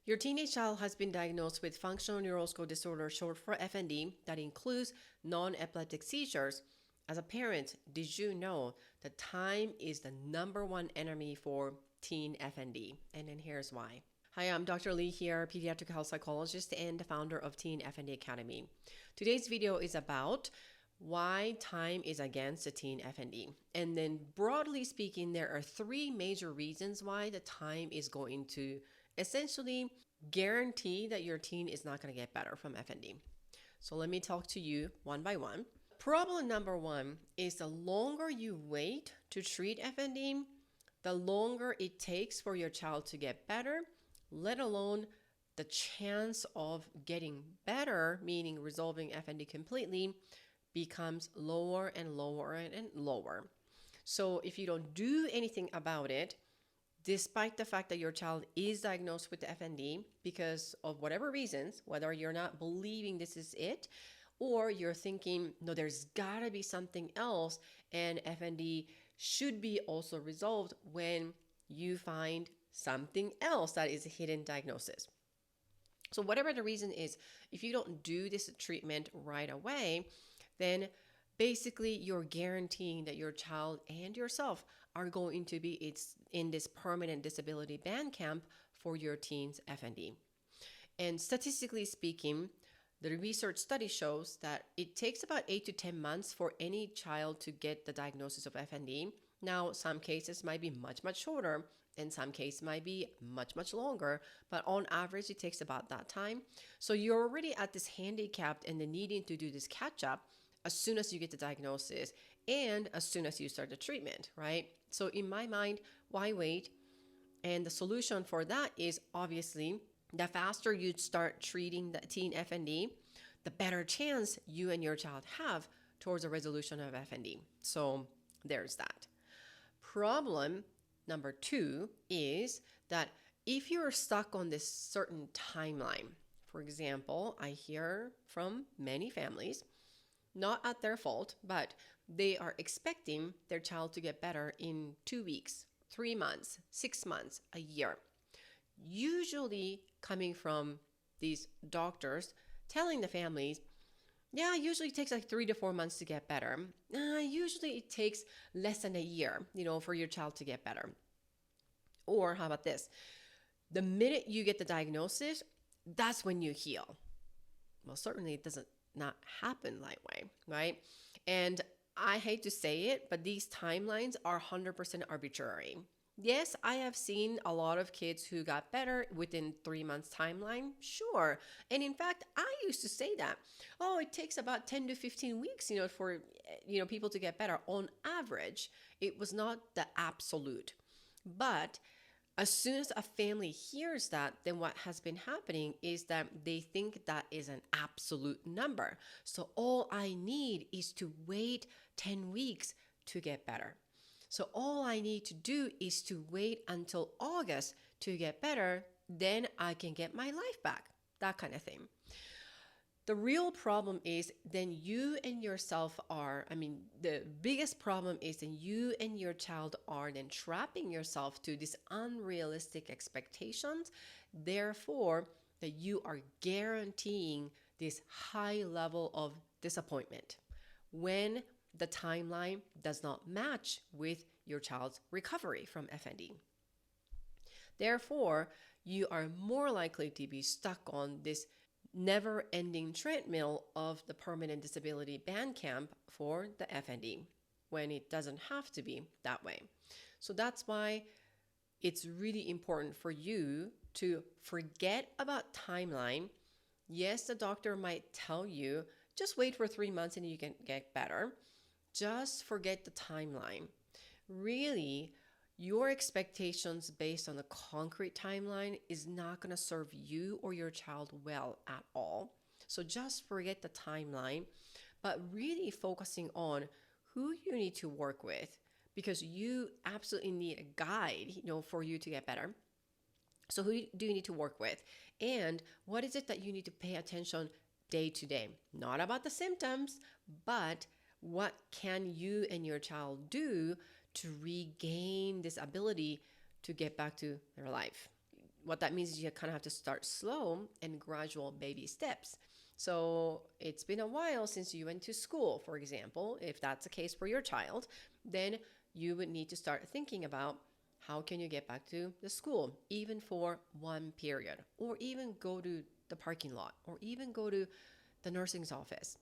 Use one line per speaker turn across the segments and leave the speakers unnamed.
Your teenage child has been diagnosed with functional neurological disorder, short for FND, that includes non-epileptic seizures. As a parent, did you know that time is the number one enemy for teen FND? And then here's why. Hi, I'm Dr. Lee here, pediatric health psychologist and the founder of Teen FND Academy. Today's video is about why time is against the teen FND. And then broadly speaking, there are three major reasons why the time is going to essentially guarantee that your teen is not going to get better from FND. So let me talk to you one by one. Problem number one is the longer you wait to treat FND, the longer it takes for your child to get better, let alone the chance of getting better, meaning resolving FND completely, becomes lower and lower and lower. So if you don't do anything about it, despite the fact that your child is diagnosed with the FND because of whatever reasons, whether you're not believing this is it, or you're thinking, no, there's gotta be something else, and FND should be also resolved when you find something else that is a hidden diagnosis. So whatever the reason is, if you don't do this treatment right away, then basically you're guaranteeing that your child and yourself are going to be in this permanent disability band camp for your teen's FND. And statistically speaking, the research study shows that it takes about 8 to 10 months for any child to get the diagnosis of FND. Now, some cases might be much, much shorter, and some cases might be much, much longer, but on average, it takes about that time. So you're already at this handicapped and the needing to do this catch up as soon as you get the diagnosis and as soon as you start the treatment, right? So in my mind, why wait? And the solution for that is obviously the faster you start treating the teen FND, the better chance you and your child have towards a resolution of FND. So there's that. Problem number two is that if you're stuck on this certain timeline, for example, I hear from many families, not at their fault, but they are expecting their child to get better in 2 weeks, 3 months, 6 months, a year. Usually coming from these doctors telling the families, yeah, usually it takes like 3 to 4 months to get better. Usually it takes less than a year, for your child to get better. Or how about this? The minute you get the diagnosis, that's when you heal. Well, certainly it doesn't not happen that way, right? And I hate to say it, but these timelines are 100% arbitrary. Yes, I have seen a lot of kids who got better within 3 months timeline, sure. And in fact, I used to say that, oh, it takes about 10 to 15 weeks, for, people to get better on average. It was not the absolute. But as soon as a family hears that, then what has been happening is that they think that is an absolute number. So all I need is to wait 10 weeks to get better. So all I need to do is to wait until August to get better, then I can get my life back, that kind of thing. The real problem is then you and yourself the biggest problem is then you and your child are then trapping yourself to these unrealistic expectations. Therefore, that you are guaranteeing this high level of disappointment when the timeline does not match with your child's recovery from FND. Therefore, you are more likely to be stuck on this never-ending treadmill of the permanent disability band camp for the FND when it doesn't have to be that way. So that's why it's really important for you to forget about timeline. Yes, the doctor might tell you, just wait for 3 months and you can get better. Just forget the timeline. Really, your expectations based on the concrete timeline is not going to serve you or your child well at all. So just forget the timeline, but really focusing on who you need to work with, because you absolutely need a guide, for you to get better. So who do you need to work with? And what is it that you need to pay attention day to day? Not about the symptoms, but what can you and your child do to regain this ability to get back to their life? what that means is you kind of have to start slow and gradual baby steps. So it's been a while since you went to school, for example. If that's the case for your child, then you would need to start thinking about how can you get back to the school, even for one period, or even go to the parking lot, or even go to the nursing's office.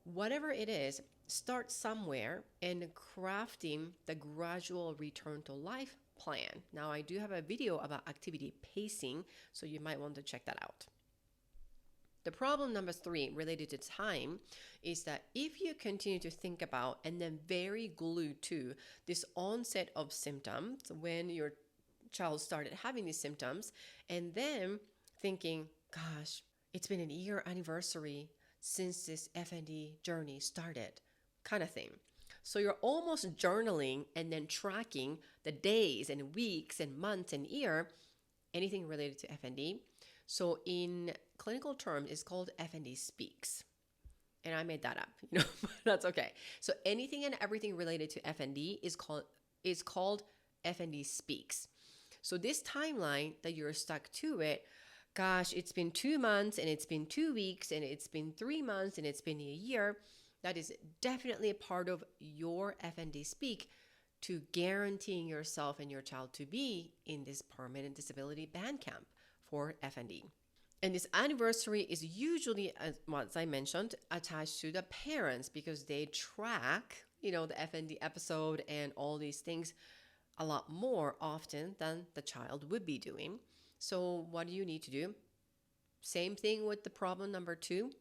Whatever it is, start somewhere and crafting the gradual return to life plan. Now, I do have a video about activity pacing, so you might want to check that out. The problem number 3 related to time is that if you continue to think about and then very glued to this onset of symptoms when your child started having these symptoms, and then thinking, gosh, it's been an year anniversary since this FND journey started, kind of thing. So you're almost journaling and then tracking the days and weeks and months and year, anything related to FND. So in clinical terms, it's called FND speaks. And I made that up, but that's okay. So anything and everything related to FND is called FND speaks. So this timeline that you're stuck to it, gosh, it's been 2 months and it's been 2 weeks and it's been 3 months and it's been a year. That is definitely a part of your FND speak to guaranteeing yourself and your child to be in this permanent disability band camp for FND. And this anniversary is usually, as I mentioned, attached to the parents because they track, the FND episode and all these things a lot more often than the child would be doing. So what do you need to do? Same thing with the problem number 2.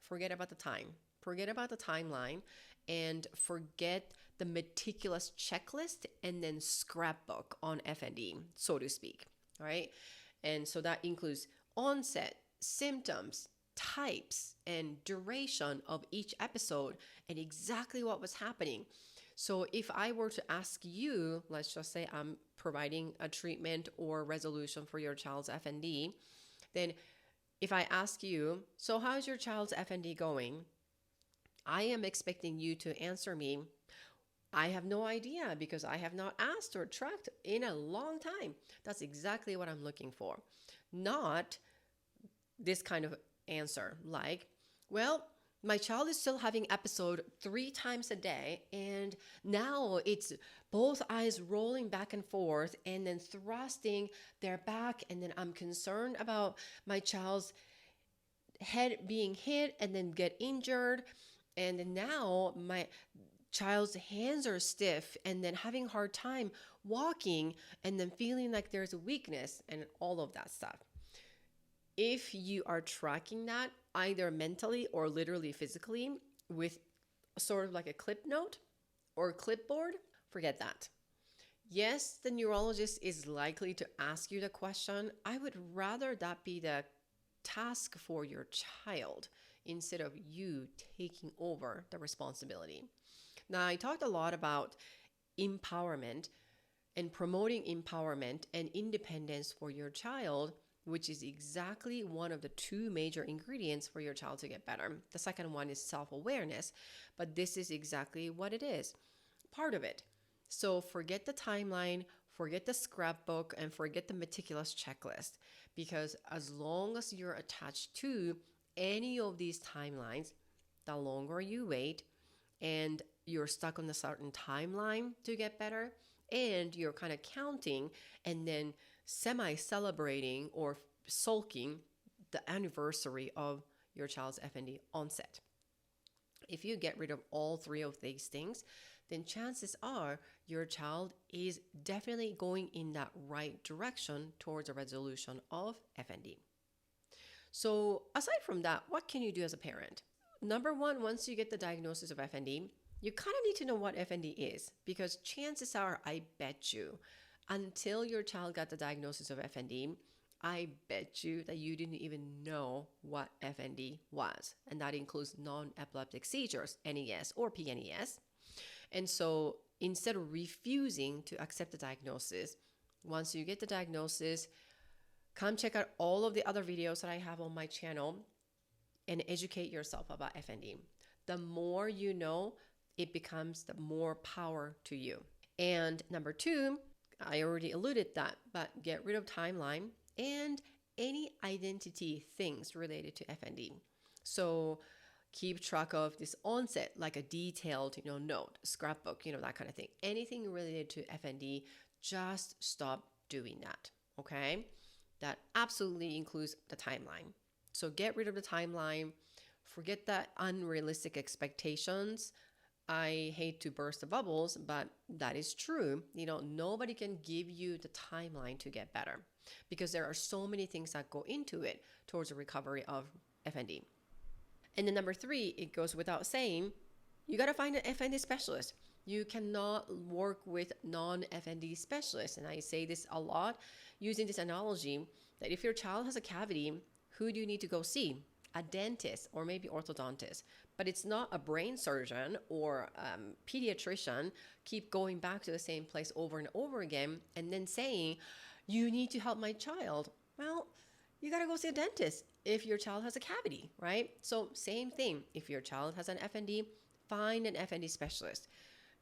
Forget about the time. Forget about the timeline and forget the meticulous checklist and then scrapbook on FND, so to speak. All right. And so that includes onset, symptoms, types, and duration of each episode and exactly what was happening. So if I were to ask you, let's just say I'm providing a treatment or resolution for your child's FND, then if I ask you, so how's your child's FND going? I am expecting you to answer me, I have no idea because I have not asked or tracked in a long time. That's exactly what I'm looking for. Not this kind of answer like, well, my child is still having episode 3 times a day and now it's both eyes rolling back and forth and then thrusting their back, and then I'm concerned about my child's head being hit and then get injured, and then now my child's hands are stiff and then having a hard time walking and then feeling like there's a weakness and all of that stuff. If you are tracking that either mentally or literally physically with sort of like a clip note or clipboard, forget that. Yes, the neurologist is likely to ask you the question. I would rather that be the task for your child instead of you taking over the responsibility. Now, I talked a lot about empowerment and promoting empowerment and independence for your child, which is exactly one of the 2 major ingredients for your child to get better. The second one is self-awareness, but this is exactly what it is, part of it. So forget the timeline, forget the scrapbook, and forget the meticulous checklist, because as long as you're attached to any of these timelines, the longer you wait and you're stuck on a certain timeline to get better, and you're kind of counting and then semi-celebrating or sulking the anniversary of your child's FND onset. If you get rid of all 3 of these things, then chances are your child is definitely going in that right direction towards a resolution of FND. So aside from that, what can you do as a parent? Number 1, once you get the diagnosis of FND, you kind of need to know what FND is, because chances are, I bet you, until your child got the diagnosis of FND, I bet you that you didn't even know what FND was. And that includes non-epileptic seizures, NES or PNES. And so instead of refusing to accept the diagnosis, once you get the diagnosis, come check out all of the other videos that I have on my channel and educate yourself about FND. The more you know, it becomes the more power to you. And number 2, I already alluded that, but get rid of timeline, and any identity things related to FND. So keep track of this onset, like a detailed, note, scrapbook, that kind of thing. Anything related to FND, just stop doing that. Okay. That absolutely includes the timeline. So get rid of the timeline. Forget that unrealistic expectations. I hate to burst the bubbles, but that is true. Nobody can give you the timeline to get better because there are so many things that go into it towards the recovery of FND. And then number 3, it goes without saying, you got to find an FND specialist. You cannot work with non-FND specialists. And I say this a lot using this analogy that if your child has a cavity, who do you need to go see? A dentist or maybe orthodontist. But it's not a brain surgeon or pediatrician keep going back to the same place over and over again and then saying, you need to help my child. Well, you got to go see a dentist if your child has a cavity, right? So same thing. If your child has an FND, find an FND specialist.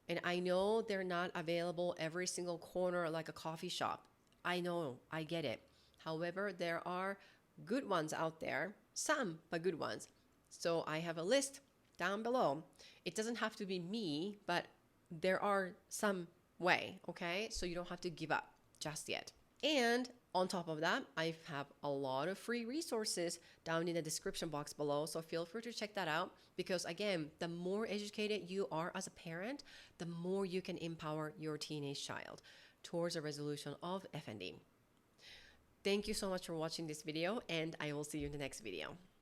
And I know they're not available every single corner like a coffee shop. I know, I get it. However, there are good ones out there, some, but good ones. So I have a list down below. It doesn't have to be me, but there are some way, okay? So you don't have to give up just yet. And on top of that, I have a lot of free resources down in the description box below. So feel free to check that out because again, the more educated you are as a parent, the more you can empower your teenage child towards a resolution of FND. Thank you so much for watching this video and I will see you in the next video.